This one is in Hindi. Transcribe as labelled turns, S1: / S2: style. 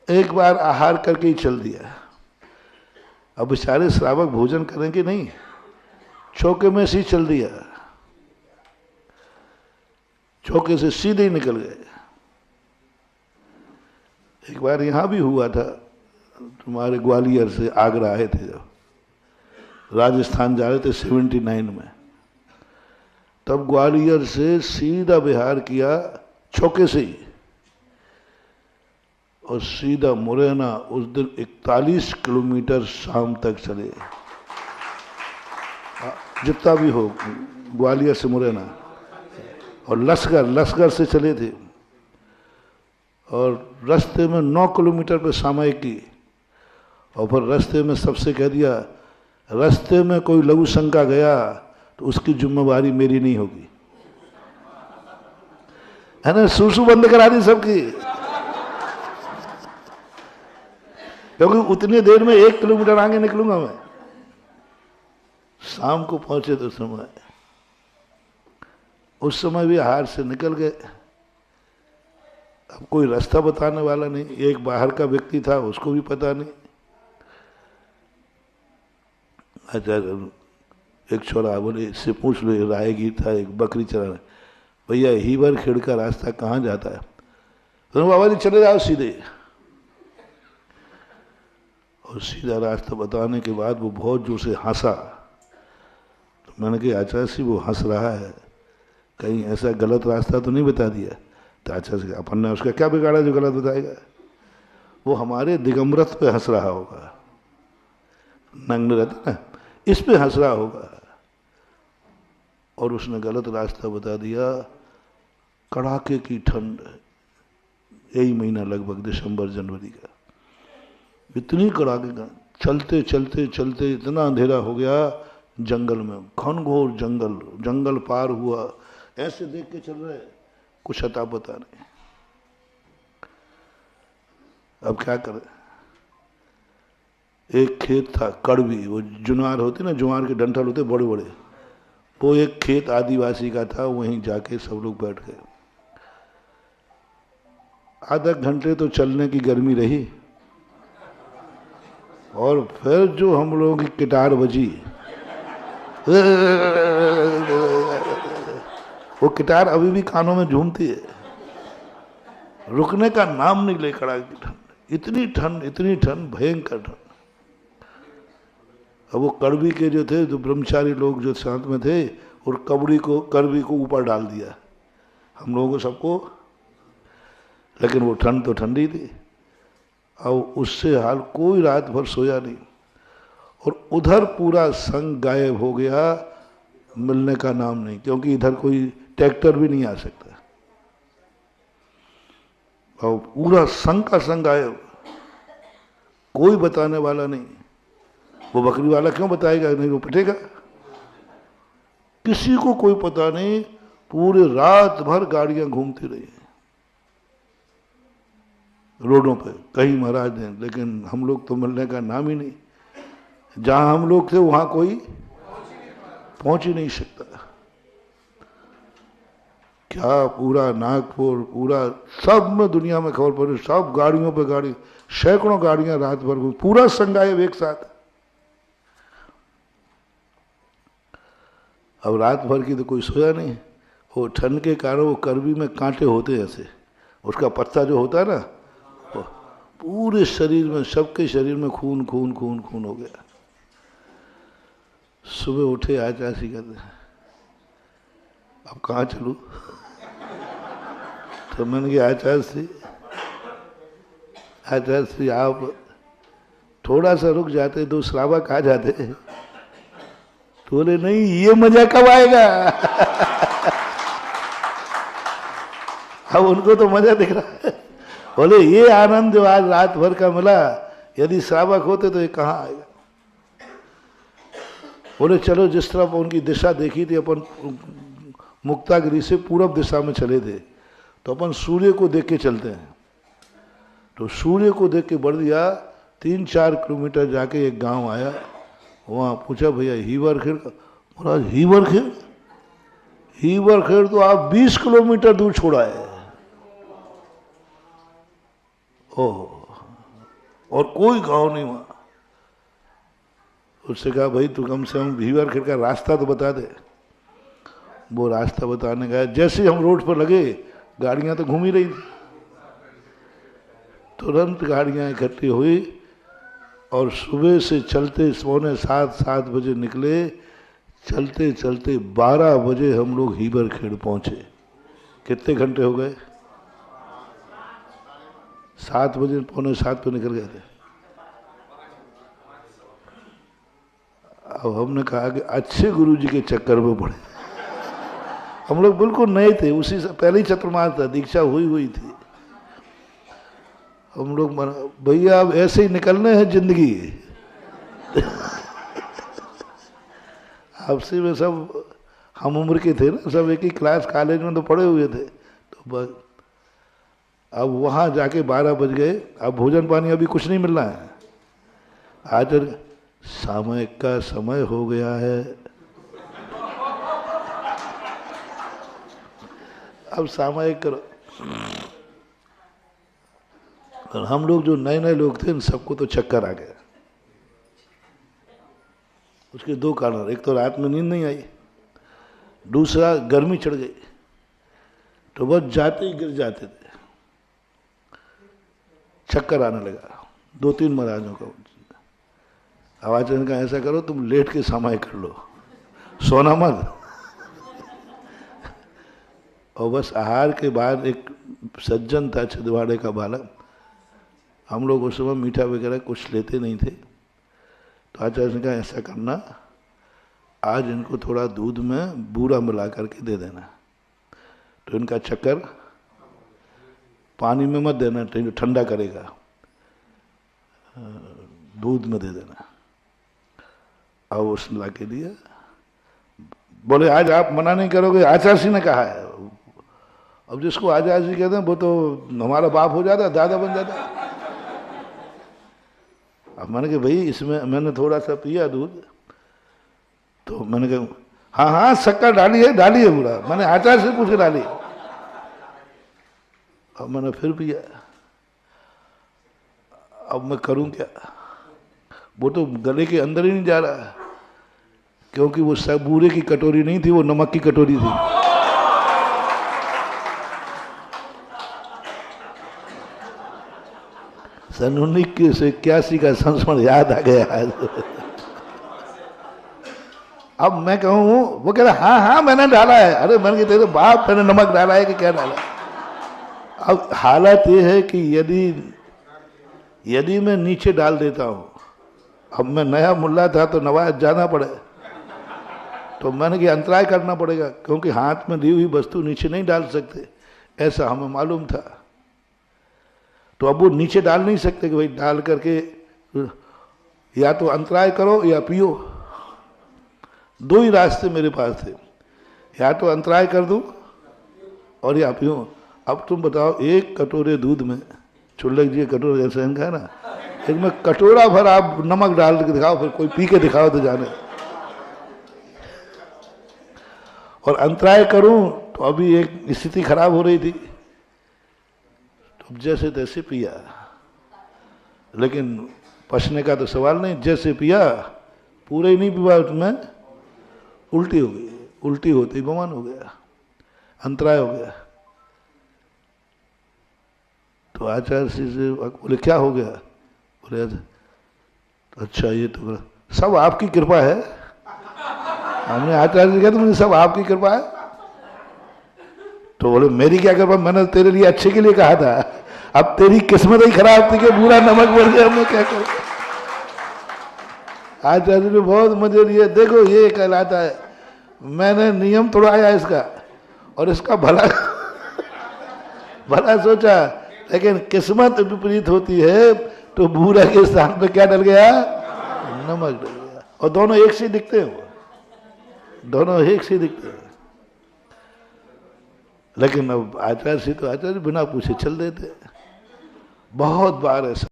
S1: एक बार आहार करके ही चल दिया। अब बेचारे श्रावक भोजन करेंगे नहीं, चौके में से ही चल दिया, चौके से सीधे ही निकल गए। एक बार यहां भी हुआ था, तुम्हारे ग्वालियर से आगरा आए थे, जब राजस्थान जा रहे थे 79 में, तब ग्वालियर से सीधा बिहार किया चौके से ही, और सीधा मुरैना। उस दिन 41 किलोमीटर शाम तक चले, जितना भी हो, ग्वालियर से मुरैना। और लश्कर से चले थे, और रास्ते में 9 किलोमीटर पे सामायिक की, और फिर रास्ते में सबसे कह दिया, रास्ते में कोई लघु शंका गया तो उसकी जिम्मेवारी मेरी नहीं होगी, है ना। सूसू बंद करा दी सबकी, क्योंकि उतनी देर में 1 किलोमीटर आगे निकलूंगा मैं। शाम को पहुंचे तो उस समय भी हार से निकल गए। अब कोई रास्ता बताने वाला नहीं, एक बाहर का व्यक्ति था, उसको भी पता नहीं। अच्छा, एक छोरा बोले, इससे पूछ लो, राहगीर था, एक बकरी चराने, भैया हीवर खेड़ का रास्ता कहाँ जाता है? तो बाबा जी चले जाओ सीधे। और सीधा रास्ता बताने के बाद वो बहुत जोर से हंसा। तो मैंने कहा, आचार्य जी वो हंस रहा है, कहीं ऐसा गलत रास्ता तो नहीं बता दिया? तो आचार्य जी, अपन ने उसका क्या बिगाड़ा जो गलत बताएगा? वो हमारे दिगंबरत्व पे हंस रहा होगा, नग्न रहता ना, इस पे हंस रहा होगा, और उसने गलत रास्ता बता दिया। कड़ाके की ठंड, यही महीना लगभग दिसंबर जनवरी का, इतनी कड़ाके का, चलते चलते चलते इतना अंधेरा हो गया जंगल में, घनघोर जंगल, जंगल पार हुआ, ऐसे देख के चल रहे, कुछ अता पता नहीं। अब क्या करें? एक खेत था कड़वी, वो जुनार होते ना, जुआर के डंठल होते बड़े बड़े, वो एक खेत आदिवासी का था, वहीं जाके सब लोग बैठ गए। आधा घंटे तो चलने की गर्मी रही, और फिर जो हम लोगों की किटार बजी, वो किटार अभी भी कानों में झूमती है, रुकने का नाम नहीं ले। कड़ाके की ठंड, इतनी ठंड, भयंकर ठंड। अब वो कड़वी के जो थे, जो ब्रह्मचारी लोग जो साथ में थे, और कड़वी को ऊपर डाल दिया हम लोगों को, सबको। लेकिन वो ठंड तो ठंडी थी। अब उससे हाल कोई रात भर सोया नहीं, और उधर पूरा संग गायब हो गया, मिलने का नाम नहीं, क्योंकि इधर कोई ट्रैक्टर भी नहीं आ सकता, और पूरा संग का संग गायब, कोई बताने वाला नहीं। वो बकरी वाला क्यों बताएगा? नहीं, वो पिटेगा। किसी को कोई पता नहीं, पूरे रात भर गाड़ियां घूमती रही रोडों पे, कहीं महाराज ने, लेकिन हम लोग तो मिलने का नाम ही नहीं। जहां हम लोग थे वहां कोई पहुंच ही नहीं सकता। क्या पूरा नागपुर, पूरा सब में दुनिया में खबर पड़ी, सब गाड़ियों पे गाड़ी, सैकड़ों गाड़ियां रात भर घूम, पूरा संगायब एक साथ। अब रात भर की तो कोई सोया नहीं। वो ठंड के कारण वो करवी में कांटे होते ऐसे, उसका पत्ता जो होता है ना, पूरे शरीर में, सबके शरीर में खून खून खून खून हो गया। सुबह उठे, आचार्य कहते हैं, अब कहाँ चलूं? तो मैंने कहा, आचार्य श्री आप थोड़ा सा रुक जाते तो श्रावक आ जाते। तो बोले, नहीं, ये मजा कब आएगा? अब उनको तो मजा दिख रहा है। बोले, ये आनंद जो आज रात भर का मिला, यदि श्रावक होते तो ये कहाँ आएगा? बोले, चलो, जिस तरफ उनकी दिशा देखी थी, अपन मुक्तागिरी से पूरब दिशा में चले थे, तो अपन सूर्य को देख के चलते हैं। तो सूर्य को देख के बढ़ दिया, 3-4 किलोमीटर जाके एक गांव आया। वहाँ पूछा, भैया हीवर खेड़ का? बोला, हीवर खेड़? हीवर खेड़ तो आप 20 किलोमीटर दूर छोड़ा है। ओह, और कोई गांव नहीं वहां। उससे कहा भाई तू कम से कम भीवर खेड़ का रास्ता तो बता दे। वो रास्ता बताने गया, जैसे ही हम रोड पर लगे गाड़ियां तो घूम ही रही थी, तुरंत गाड़ियां इकट्ठी हुई और सुबह से चलते 6:45-7 बजे निकले, चलते चलते 12 बजे हम लोग हीबर खेड़ पहुंचे। कितने घंटे हो गए? 7 बजे 6:45 पे निकल गए थे। अब हमने कहा कि अच्छे गुरु जी के चक्कर में पड़े। हम लोग बिल्कुल नए थे, उसी से पहले ही चतुर्मास था, दीक्षा हुई थी। हम लोग भैया अब ऐसे ही निकलने हैं जिंदगी। आपसे में सब हम उम्र के थे ना, सब एक ही क्लास कॉलेज में तो पढ़े हुए थे। तो बस अब वहाँ जाके 12 बज गए। अब भोजन पानी अभी कुछ नहीं मिल रहा है। आज सामयिक का समय हो गया है। अब सामयिक करो। और हम लोग जो नए नए लोग थे इन सबको तो चक्कर आ गया। उसके 2 कारण, एक तो रात में नींद नहीं आई, दूसरा गर्मी चढ़ गई। तो बस जाते ही गिर जाते थे, चक्कर आने लगा। 2-3 महाराजों का। आवाज का ऐसा करो तुम लेट के समय कर लो, सोना मत। और बस आहार के बाद एक सज्जन था छिंदवाड़े का बालक, हम लोग उस समय मीठा वगैरह कुछ लेते नहीं थे। तो आचार्य ने कहा ऐसा करना, आज इनको थोड़ा दूध में बूरा मिला करके दे देना, तो इनका चक्कर, पानी में मत देना, ठंडा करेगा, दूध में दे देना। अब उसने ला के दिया। बोले आज आप मना नहीं करोगे, आचार्य जी ने कहा है। अब जिसको आचार्य जी कहते हैं वो तो हमारा बाप हो जाता, दादा बन जाता। अब मैंने कहा भाई इसमें मैंने थोड़ा सा पिया दूध, तो मैंने कहा हाँ शक्कर डाली है पूरा। मैंने आचार्य से पूछ के डाली। अब मैंने फिर पिया। अब मैं करूं क्या? वो तो गले के अंदर ही नहीं जा रहा, क्योंकि वो सब बूरे की कटोरी नहीं थी, वो नमक की कटोरी थी। सन 1981 का संस्मरण याद आ गया। अब मैं कहूँ, वो कह रहा हाँ मैंने डाला है। अरे मैंने कहा तेरे बाप मैंने नमक डाला है कि क्या डाला? अब हालत ये है कि यदि मैं नीचे डाल देता हूँ, अब मैं नया मुल्ला था तो नवाज जाना पड़े, तो मैंने कि अंतराय करना पड़ेगा, क्योंकि हाथ में दी हुई वस्तु नीचे नहीं डाल सकते, ऐसा हमें मालूम था। तो अब वो नीचे डाल नहीं सकते कि भाई डाल करके या तो अंतराय करो या पियो। 2 ही रास्ते मेरे पास थे, या तो अंतराय कर दूं और या पियो। अब तुम बताओ, एक कटोरे दूध में, चुल्लक जी कटोरे जैसे इनका है ना, एक में कटोरा भर आप नमक डाल के दिखाओ, फिर कोई पी के दिखाओ तो जाने। और अंतराय करूं तो अभी एक स्थिति खराब हो रही थी, तो जैसे तैसे पिया। लेकिन पछने का तो सवाल नहीं, जैसे पिया, पूरे ही नहीं पिया, उसमें उल्टी हो गई। उल्टी होती बमान हो गया, अंतराय हो गया। तो आचार्य से बोले क्या हो गया? बोले अच्छा ये तो सब आपकी कृपा है। हमने आचार्य जी कहा तो मुझे सब आपकी कृपा है। तो बोले मेरी क्या कृपा, मैंने तेरे लिए अच्छे के लिए कहा था, अब तेरी किस्मत ही खराब थी कि पूरा नमक भर गया, मैं क्या करूं? आचार्य ने बहुत मजे लिए। देखो ये कहलाता है, मैंने नियम तोड़ाया इसका और इसका भला भला सोचा, लेकिन किस्मत विपरीत होती है, तो बूरा के स्थान पे क्या डल गया? नमक डल गया। और दोनों एक से दिखते हैं, दोनों एक से दिखते हैं। लेकिन अब आचार्य से तो आचार्य बिना पूछे चल देते। बहुत बार ऐसा